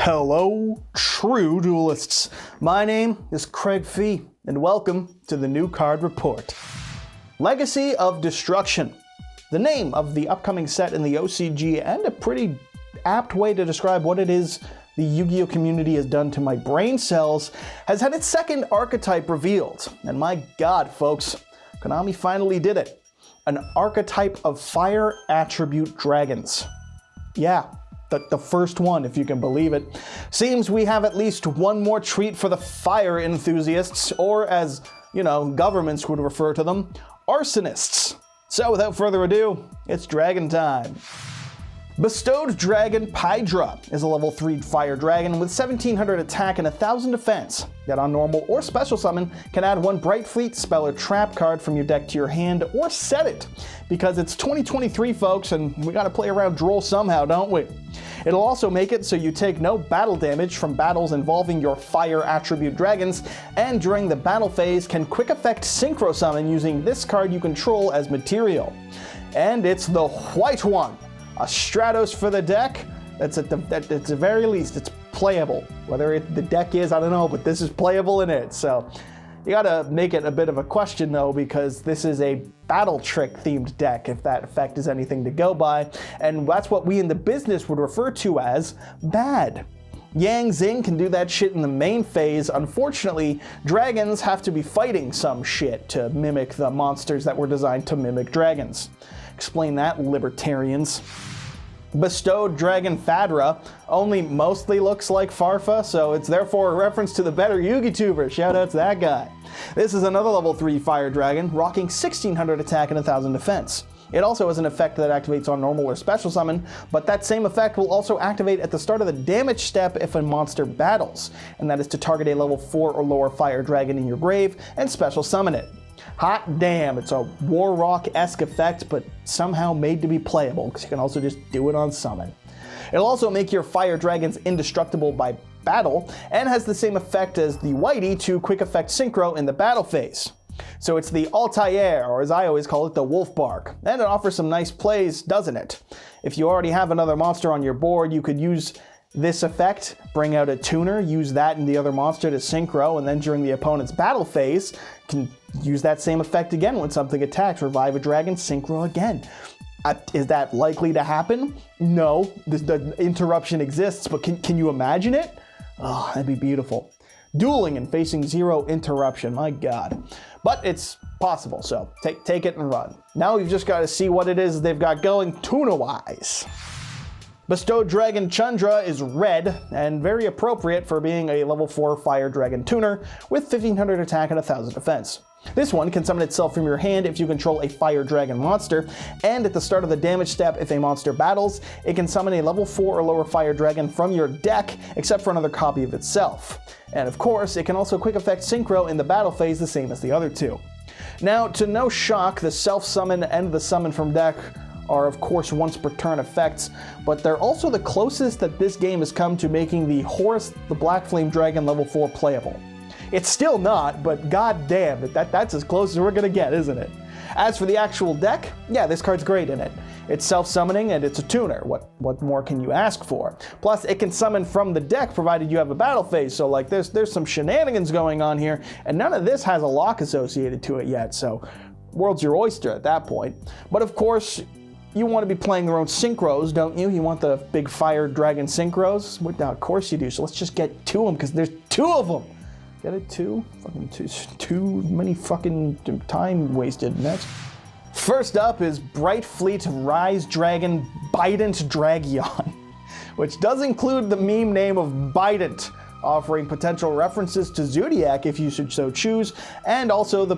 Hello, true duelists. My name is Craig Fee, and welcome to the new card report. Legacy of Destruction. The name of the upcoming set in the OCG, and a pretty apt way to describe what it is the Yu-Gi-Oh community has done to my brain cells, has had its second archetype revealed. And my god, folks, Konami finally did it. An archetype of fire attribute dragons. Yeah. The first one, if you can believe it. Seems we have at least one more treat for the fire enthusiasts, or as, governments would refer to them, arsonists. So without further ado, it's dragon time. Bestowed Dragon Pydra is a level 3 fire dragon with 1700 attack and 1000 defense that on normal or special summon can add one Bright Fleet spell or trap card from your deck to your hand or set it, because it's 2023 folks and we gotta play around Droll somehow, don't we? It'll also make it so you take no battle damage from battles involving your fire attribute dragons, and during the battle phase can quick effect synchro summon using this card you control as material. And it's the white one. A Stratos for the deck. That's at the very least, it's playable. Whether the deck is, I don't know, but this is playable in it. So you gotta make it a bit of a question though, because this is a battle trick themed deck, if that effect is anything to go by. And that's what we in the business would refer to as bad. Yang Zing can do that shit in the main phase. Unfortunately, dragons have to be fighting some shit to mimic the monsters that were designed to mimic dragons. Explain that, libertarians. Bestowed Dragon Fadra only mostly looks like Farfa, so it's therefore a reference to the better Yugioh. Shout out to that guy. This is another level 3 fire dragon, rocking 1600 attack and 1000 defense. It also has an effect that activates on normal or special summon, but that same effect will also activate at the start of the damage step if a monster battles, and that is to target a level 4 or lower fire dragon in your grave and special summon it. Hot damn, it's a War Rock-esque effect, but somehow made to be playable, because you can also just do it on summon. It'll also make your fire dragons indestructible by battle, and has the same effect as the Whitey to quick effect synchro in the battle phase. So it's the Altair, or as I always call it, the Wolfbark, and it offers some nice plays, doesn't it? If you already have another monster on your board, you could use this effect, bring out a tuner, use that in the other monster to synchro, and then during the opponent's battle phase, can use that same effect again when something attacks, revive a dragon, synchro again. Is that likely to happen? No, the interruption exists, but can you imagine it? Oh, that'd be beautiful. Dueling and facing zero interruption, my god. But it's possible, so take it and run. Now we've just got to see what it is they've got going tuna-wise. Bestowed Dragon Chandra is red, and very appropriate for being a level 4 fire dragon tuner with 1500 attack and 1000 defense. This one can summon itself from your hand if you control a fire dragon monster, and at the start of the damage step, if a monster battles, it can summon a level 4 or lower fire dragon from your deck, except for another copy of itself. And of course, it can also quick effect synchro in the battle phase, the same as the other two. Now, to no shock, the self-summon and the summon from deck are of course once per turn effects, but they're also the closest that this game has come to making the Horus the Black Flame Dragon level 4 playable. It's still not, but god damn, that's as close as we're gonna get, isn't it? As for the actual deck, yeah, this card's great in it. It's self-summoning and it's a tuner. What more can you ask for? Plus, it can summon from the deck provided you have a battle phase, so like there's some shenanigans going on here, and none of this has a lock associated to it yet, so world's your oyster at that point. But of course, you want to be playing your own synchros, don't you? You want the big fire dragon synchros? Well, of course you do, so let's just get to them, because there's 2 of them! Get it? 2? Fucking too many fucking time wasted. Next. First up is Bright Fleet Rise Dragon Bident Dragion, which does include the meme name of Bident, offering potential references to Zodiac if you should so choose, and also the,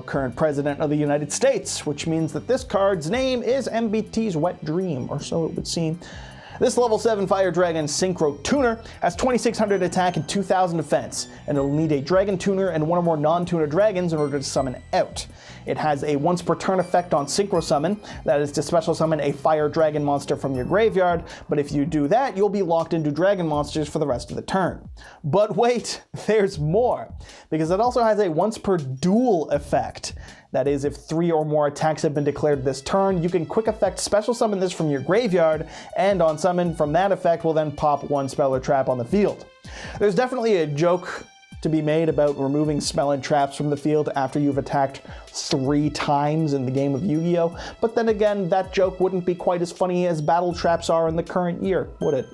current president of the United States, which means that this card's name is MBT's Wet Dream, or so it would seem. This level 7 Fire Dragon Synchro Tuner has 2600 attack and 2000 defense, and it'll need a Dragon Tuner and one or more non-tuner dragons in order to summon out. It has a once per turn effect on Synchro Summon, that is to special summon a Fire Dragon monster from your graveyard, but if you do that, you'll be locked into Dragon monsters for the rest of the turn. But wait, there's more, because it also has a once per duel effect, That is, if 3 or more attacks have been declared this turn, you can quick effect special summon this from your graveyard, and on summon from that effect will then pop 1 spell or trap on the field. There's definitely a joke to be made about removing spell and traps from the field after you've attacked 3 times in the game of Yu-Gi-Oh! But then again, that joke wouldn't be quite as funny as battle traps are in the current year, would it?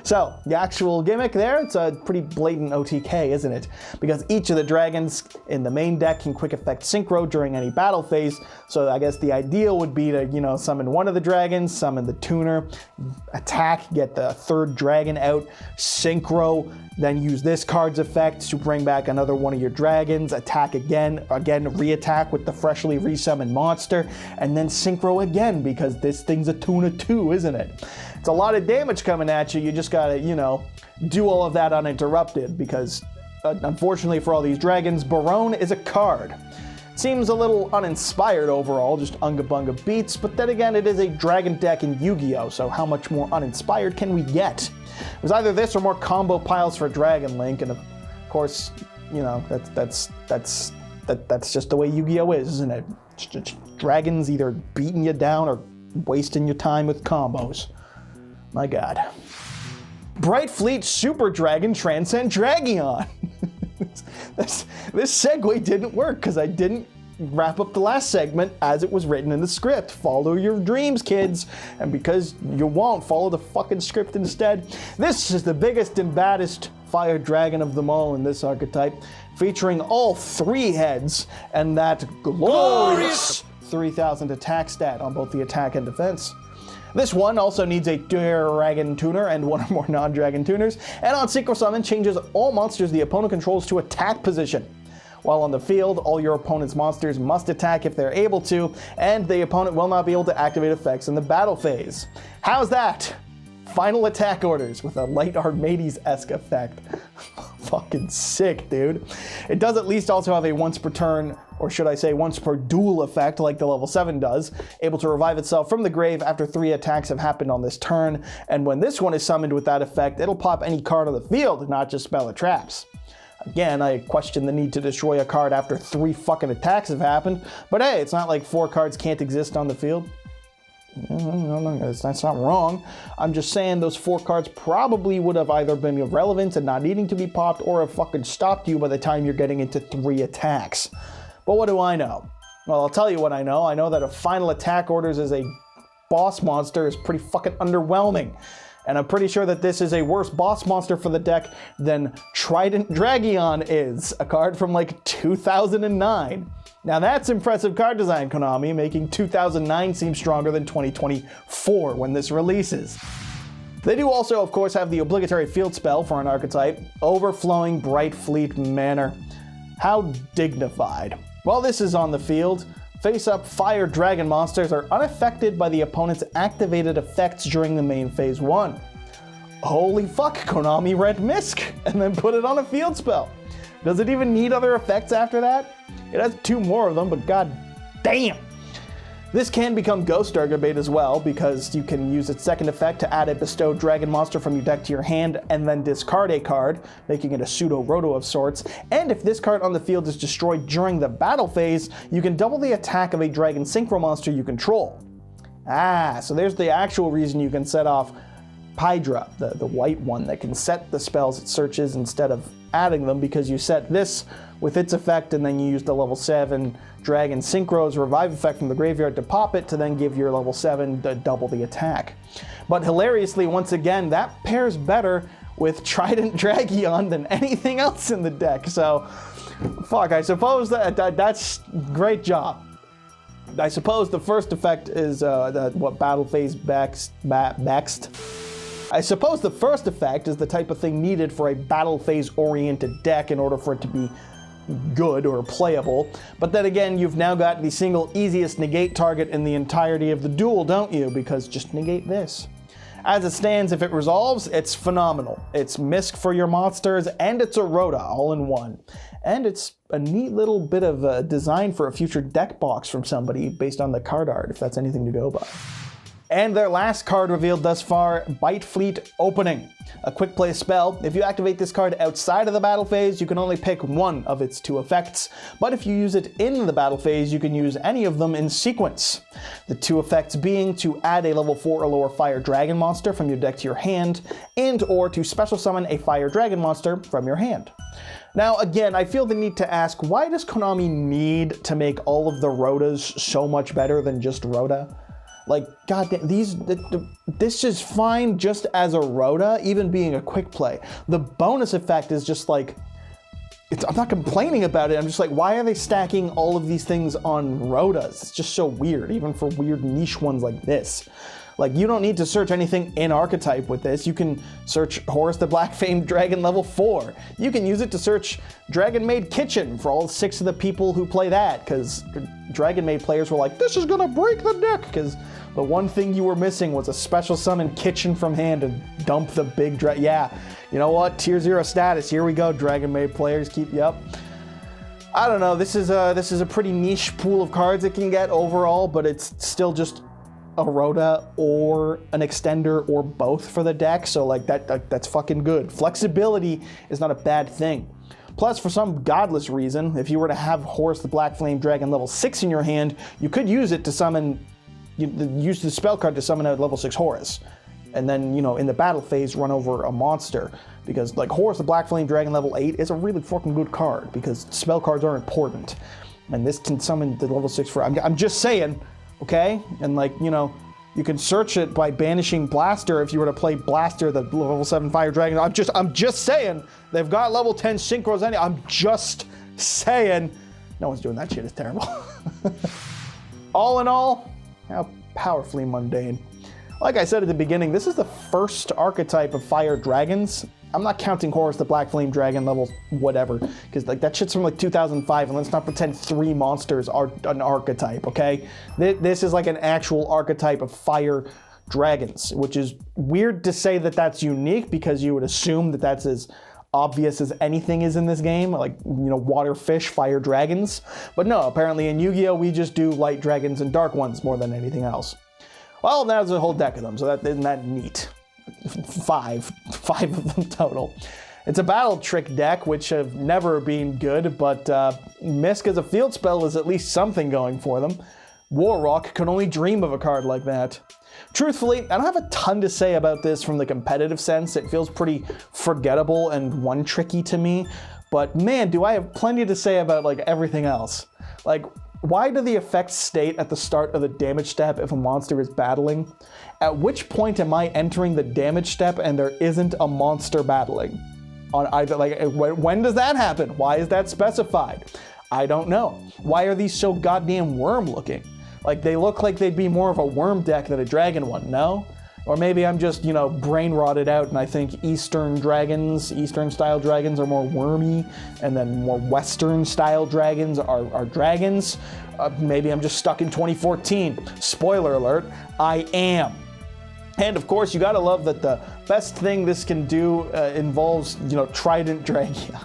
So, the actual gimmick there, it's a pretty blatant OTK, isn't it? Because each of the dragons in the main deck can quick effect synchro during any battle phase, so I guess the ideal would be to, summon one of the dragons, summon the tuner, attack, get the 3rd dragon out, synchro, then use this card's effect to bring back another one of your dragons, attack again, re-attack with the freshly resummoned monster, and then synchro again, because this thing's a tune of 2, isn't it? It's a lot of damage coming at you. You just gotta, do all of that uninterrupted, because unfortunately for all these dragons, Barone is a card. Seems a little uninspired overall, just unga bunga beats, but then again, it is a dragon deck in Yu-Gi-Oh! So how much more uninspired can we get? It was either this or more combo piles for Dragon Link, and of course, that's just the way Yu-Gi-Oh! Is, isn't it? Just dragons either beating you down or wasting your time with combos. My god. Bright Fleet Super Dragon Transcend Dragion. This segue didn't work because I didn't wrap up the last segment as it was written in the script. Follow your dreams, kids. And because you won't, follow the fucking script instead. This is the biggest and baddest fire dragon of them all in this archetype, featuring all 3 heads and that glorious 3000 attack stat on both the attack and defense. This one also needs a dragon tuner and 1 or more non-dragon tuners, and on Synchro Summon changes all monsters the opponent controls to attack position. While on the field, all your opponent's monsters must attack if they're able to, and the opponent will not be able to activate effects in the battle phase. How's that? Final attack orders with a light Armades-esque effect. Fucking sick, dude. It does at least also have a once per turn, or should I say once per duel effect like the level 7 does, able to revive itself from the grave after 3 attacks have happened on this turn, and when this one is summoned with that effect, it'll pop any card on the field, not just spell or traps. Again, I question the need to destroy a card after 3 fucking attacks have happened, but hey, it's not like 4 cards can't exist on the field. That's not wrong. I'm just saying those 4 cards probably would have either been irrelevant and not needing to be popped, or have fucking stopped you by the time you're getting into 3 attacks. But what do I know? Well, I'll tell you what I know. I know that a final attack orders as a boss monster is pretty fucking underwhelming. And I'm pretty sure that this is a worse boss monster for the deck than Trident Dragion is, a card from like 2009. Now that's impressive card design, Konami, making 2009 seem stronger than 2024 when this releases. They do also, of course, have the obligatory field spell for an archetype, Overflowing Bright Fleet Manor. How dignified. While this is on the field, face-up fire dragon monsters are unaffected by the opponent's activated effects during the main phase 1. Holy fuck, Konami read Misk and then put it on a field spell. Does it even need other effects after that? It has 2 more of them, but god damn! This can become Ghost Argobate as well, because you can use its second effect to add a bestowed dragon monster from your deck to your hand and then discard a card, making it a pseudo-roto of sorts. And if this card on the field is destroyed during the battle phase, you can double the attack of a dragon synchro monster you control. So there's the actual reason you can set off Hydra, the white one that can set the spells it searches instead of adding them, because you set this with its effect and then you use the level 7 Dragon Synchro's revive effect from the graveyard to pop it to then give your level 7 to double the attack. But hilariously, once again, that pairs better with Trident Dragion than anything else in the deck. So, fuck, I suppose that's great job. I suppose the first effect is what battle phase next. I suppose the first effect is the type of thing needed for a battle phase oriented deck in order for it to be good or playable. But then again, you've now got the single easiest negate target in the entirety of the duel, don't you? Because just negate this. As it stands, if it resolves, it's phenomenal. It's Misk for your monsters, and it's a Rota all in one. And it's a neat little bit of a design for a future deck box from somebody based on the card art, if that's anything to go by. And their last card revealed thus far, Bite Fleet Opening. A quick play spell. If you activate this card outside of the battle phase, you can only pick one of its 2 effects, but if you use it in the battle phase, you can use any of them in sequence. The 2 effects being to add a level 4 or lower fire dragon monster from your deck to your hand, and or to special summon a fire dragon monster from your hand. Now again, I feel the need to ask, why does Konami need to make all of the Rotas so much better than just Rota? Like, goddamn, this is fine just as a Rota, even being a quick play. The bonus effect is just like, I'm not complaining about it, I'm just like, why are they stacking all of these things on Rotas? It's just so weird, even for weird niche ones like this. Like, you don't need to search anything in Archetype with this. You can search Horus the Black Famed Dragon level 4. You can use it to search Dragon Maid Kitchen for all 6 of the people who play that, because Dragon Maid players were like, this is gonna break the deck, because the one thing you were missing was a special summon Kitchen from hand and dump the big yeah, you know what? Tier 0 status. Here we go, Dragon Maid players. Yep. I don't know. This is a pretty niche pool of cards it can get overall, but it's still just a Rota or an extender or both for the deck. So like that's fucking good. Flexibility is not a bad thing. Plus, for some godless reason, if you were to have Horus the Black Flame Dragon level 6 in your hand, you could use it to summon. Use the spell card to summon a level 6 Horus. And then, you know, in the battle phase, run over a monster. Because, like, Horus the Black Flame Dragon level 8 is a really fucking good card, because spell cards are important. And this can summon the level 6 for... I'm just saying, okay? And, like, you know, you can search it by banishing Blaster if you were to play Blaster, the level 7 Fire Dragon. I'm just saying, they've got level 10 synchros anyway. I'm just saying. No one's doing that shit, it's terrible. All in all, how powerfully mundane. Like I said at the beginning, this is the first archetype of fire dragons. I'm not counting Horus the Black Flame Dragon level whatever, because like that shit's from like 2005, and let's not pretend 3 monsters are an archetype, okay? This is like an actual archetype of fire dragons, which is weird to say that that's unique, because you would assume that that's as obvious as anything is in this game, like, you know, water fish, fire dragons. But no, apparently in Yu-Gi-Oh! We just do light dragons and dark ones more than anything else. Well, that's a whole deck of them, so isn't that neat? 5 of them total. It's a battle trick deck, which have never been good, but Misk as a field spell is at least something going for them. Warrock could only dream of a card like that. Truthfully, I don't have a ton to say about this from the competitive sense. It feels pretty forgettable and one-tricky to me, but man, do I have plenty to say about like everything else. Like, why do the effects state at the start of the damage step if a monster is battling? At which point am I entering the damage step and there isn't a monster battling? On either, like, when does that happen? Why is that specified? I don't know. Why are these so goddamn worm looking? Like, they look like they'd be more of a worm deck than a dragon one, no? Or maybe I'm just, you know, brain rotted out and I think Eastern style dragons are more wormy, and then more Western style dragons are dragons. Maybe I'm just stuck in 2014. Spoiler alert, I am. And of course, you gotta love that the best thing this can do involves, you know, Trident Dragon.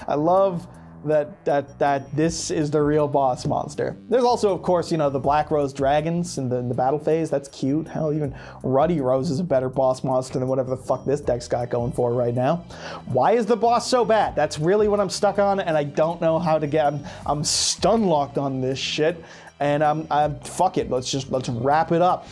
I love that this is the real boss monster. There's also, of course, you know, the Black Rose Dragons in the battle phase. That's cute. Hell, even Ruddy Rose is a better boss monster than whatever the fuck this deck's got going for right now. Why is the boss so bad? That's really what I'm stuck on, and I don't know how to get... I'm stun locked on this shit, and fuck it. Let's wrap it up.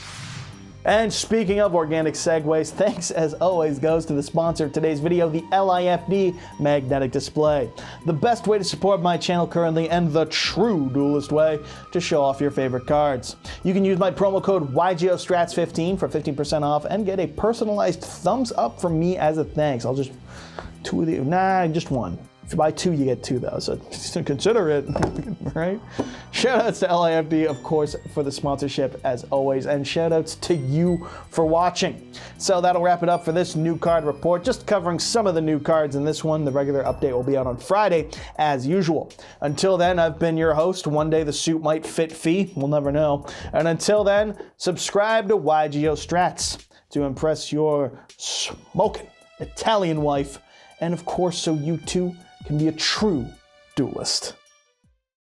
And speaking of organic segues, thanks as always goes to the sponsor of today's video, the LIFD Magnetic Display. The best way to support my channel currently, and the true duelist way to show off your favorite cards. You can use my promo code YGOSTRATS15 for 15% off and get a personalized thumbs up from me as a thanks. I'll just... just one. If you buy 2, you get 2 though, so consider it, right? Shoutouts to LIFD, of course, for the sponsorship as always, and shoutouts to you for watching. So that'll wrap it up for this new card report, just covering some of the new cards in this one. The regular update will be out on Friday, as usual. Until then, I've been your host. One day the suit might fit Fee, we'll never know. And until then, subscribe to Yugioh Strats to impress your smoking Italian wife, and of course, so you too can be a true duelist.